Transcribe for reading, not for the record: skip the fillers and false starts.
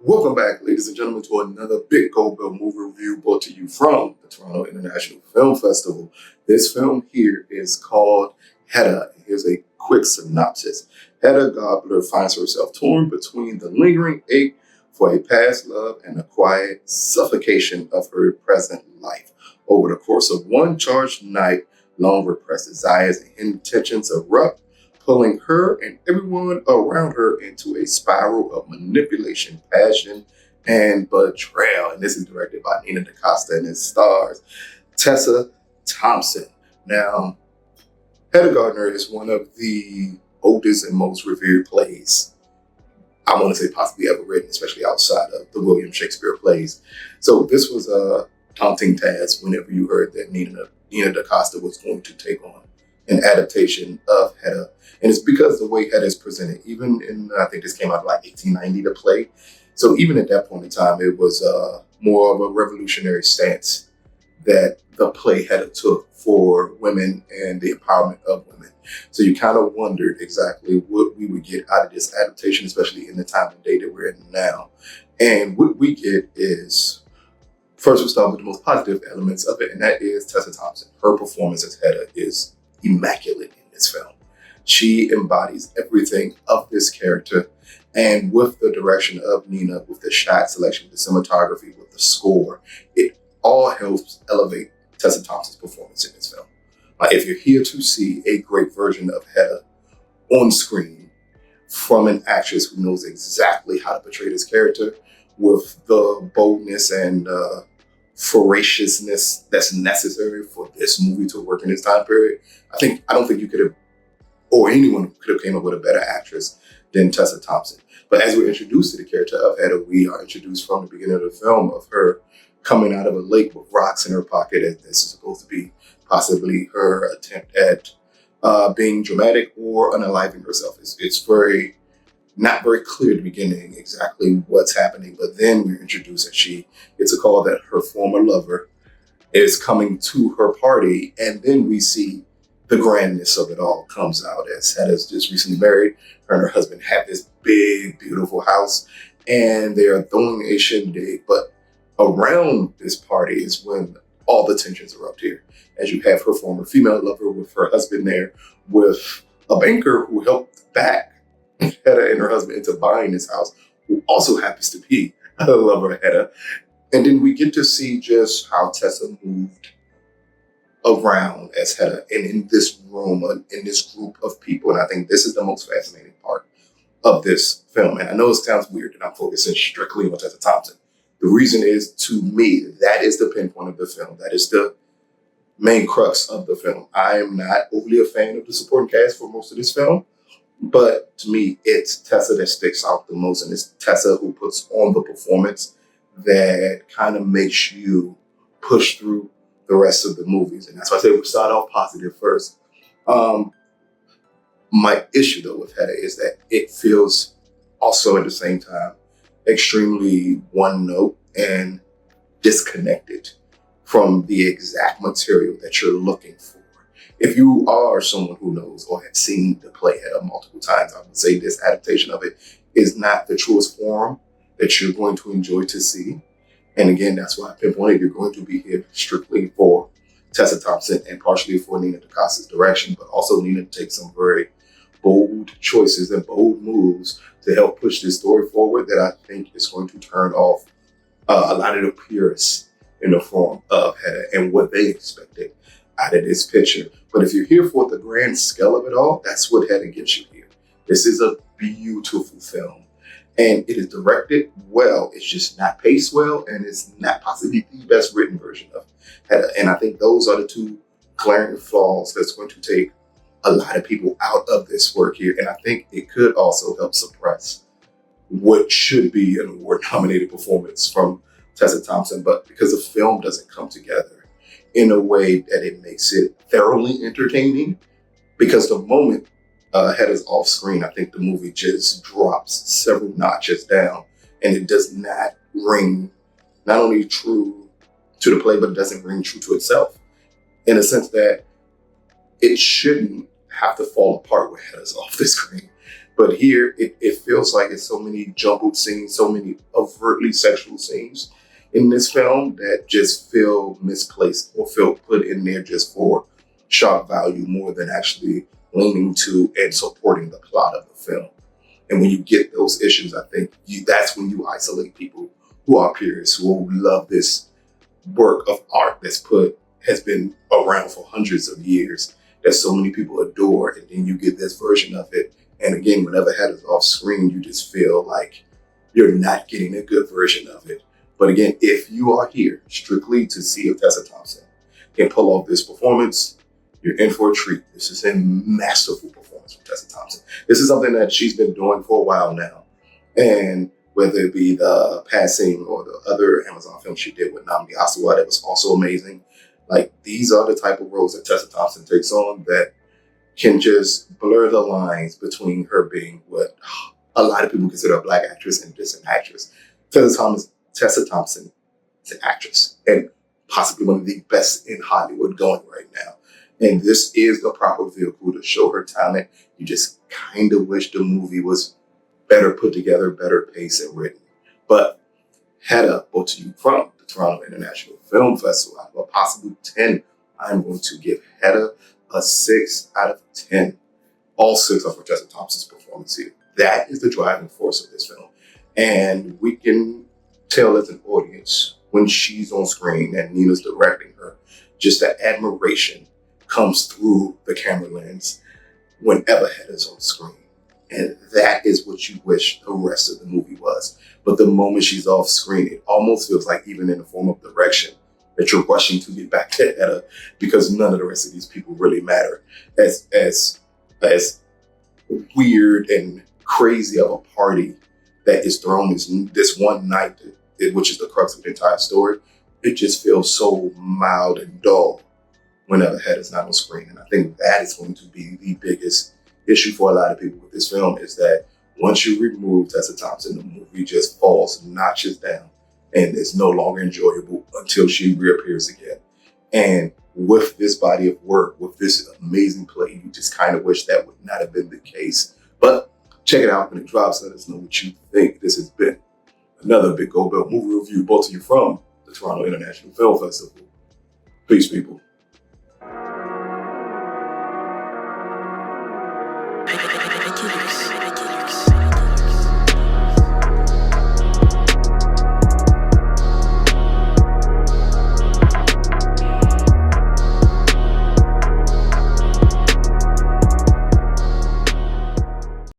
Welcome back, ladies and gentlemen, to another Big Gold Bell movie review brought to you from the Toronto International Film Festival. This film here is called Hedda. Here's a quick synopsis. Hedda Gabler finds herself torn between the lingering ache for a past love and the quiet suffocation of her present life. Over the course of one charged night, long repressed desires and hidden tensions erupt, pulling her and everyone around her into a spiral of manipulation, passion, and betrayal. And this is directed by Nina DaCosta and it stars Tessa Thompson. Now, Hedda Gabler is one of the oldest and most revered plays I want to say possibly ever written, especially outside of the William Shakespeare plays. So this was a daunting task whenever you heard that Nina DaCosta was going to take on an adaptation of Hedda. And it's because the way Hedda is presented, even in, I think this came out in like 1890, the play. So even at that point in time, it was more of a revolutionary stance that the play Hedda took for women and the empowerment of women. So you kind of wondered exactly what we would get out of this adaptation, especially in the time and day that we're in now. And what we get is, first we'll start with the most positive elements of it, and that is Tessa Thompson. Her performance as Hedda is immaculate in this film. She embodies everything of this character, and with the direction of Nina, with the shot selection, with the cinematography, with the score, it all helps elevate Tessa Thompson's performance in this film. If you're here to see a great version of Hedda on screen from an actress who knows exactly how to portray this character with the boldness and voraciousness that's necessary for this movie to work in this time period, I don't think you could have, or anyone could have came up with a better actress than Tessa Thompson. But as we're introduced to the character of Hedda, we are introduced from the beginning of the film of her coming out of a lake with rocks in her pocket. And this is supposed to be possibly her attempt at being dramatic or unaliving herself. It's not very clear at the beginning exactly what's happening, but then we're introduced that she gets a call that her former lover is coming to her party, and then we see the grandness of it all comes out as Hedda's just recently married. Her and her husband have this big, beautiful house, and they are throwing a shindig, but around this party is when all the tensions erupt here, as you have her former female lover with her husband there, with a banker who helped back Hedda and her husband into buying this house, who also happens to be a lover of Hedda. And then we get to see just how Tessa moved around as Hedda and in this room, in this group of people. And I think this is the most fascinating part of this film. And I know it sounds weird that I'm focusing strictly on Tessa Thompson. The reason is, to me, that is the pinpoint of the film. That is the main crux of the film. I am not overly a fan of the supporting cast for most of this film, but to me, it's Tessa that sticks out the most, and it's Tessa who puts on the performance that kind of makes you push through the rest of the movies. And that's why I say we start off positive first. My issue, though, with Hedda is that it feels also at the same time extremely one note and disconnected from the exact material that you're looking for. If you are someone who knows or has seen the play Hedda multiple times, I would say this adaptation of it is not the truest form that you're going to enjoy to see. And again, that's why I pinpointed you're going to be here strictly for Tessa Thompson and partially for Nina DaCosta's direction, but also Nina takes some very bold choices and bold moves to help push this story forward that I think is going to turn off a lot of the purists in the form of Hedda and what they expected out of this picture. But if you're here for the grand scale of it all, that's what Hedda gives you here. This is a beautiful film, and it is directed well. It's just not paced well, and it's not possibly the best written version of Hedda. And I think those are the two glaring flaws that's going to take a lot of people out of this work here. And I think it could also help suppress what should be an award-nominated performance from Tessa Thompson. But because the film doesn't come together in a way that it makes it thoroughly entertaining, because the moment Hedda's off screen, I think the movie just drops several notches down, and it does not ring not only true to the play, but it doesn't ring true to itself, in a sense that it shouldn't have to fall apart when Hedda's off the screen. But here, it feels like it's so many jumbled scenes, so many overtly sexual scenes in this film that just feel misplaced or feel put in there just for shock value more than actually leaning to and supporting the plot of the film. And when you get those issues, I think that's when you isolate people who are purists, who love this work of art has been around for hundreds of years, that so many people adore, and then you get this version of it. And again, whenever Hedda's off screen, you just feel like you're not getting a good version of it. But again, if you are here strictly to see if Tessa Thompson can pull off this performance, you're in for a treat. This is a masterful performance from Tessa Thompson. This is something that she's been doing for a while now. And whether it be the Passing or the other Amazon film she did with Namdi Asawa, that was also amazing. Like, these are the type of roles that Tessa Thompson takes on that can just blur the lines between her being what a lot of people consider a Black actress and just an actress. Tessa Thompson is an actress and possibly one of the best in Hollywood going right now. And this is the proper vehicle to show her talent. You just kind of wish the movie was better put together, better paced and written. But Hedda, brought to you from the Toronto International Film Festival, out of a possible 10, I'm going to give Hedda a 6 out of 10. All 6 of Tessa Thompson's performance here. That is the driving force of this film. And we can tell as an audience when she's on screen and Nina's directing her, just that admiration comes through the camera lens whenever Hedda's on screen. And that is what you wish the rest of the movie was. But the moment she's off screen, it almost feels like, even in the form of direction, that you're rushing to get back to Hedda, because none of the rest of these people really matter. As weird and crazy of a party that is thrown this one night, which is the crux of the entire story, it just feels so mild and dull whenever Hedda's not on screen. And I think that is going to be the biggest issue for a lot of people with this film, is that once you remove Tessa Thompson, the movie just falls notches down and is no longer enjoyable until she reappears again. And with this body of work, with this amazing play, you just kind of wish that would not have been the case. But check it out when it drops. Let us know what you think. This has been another Big Gold Belt movie review, brought to you from the Toronto International Film Festival. Peace, people. Regulars.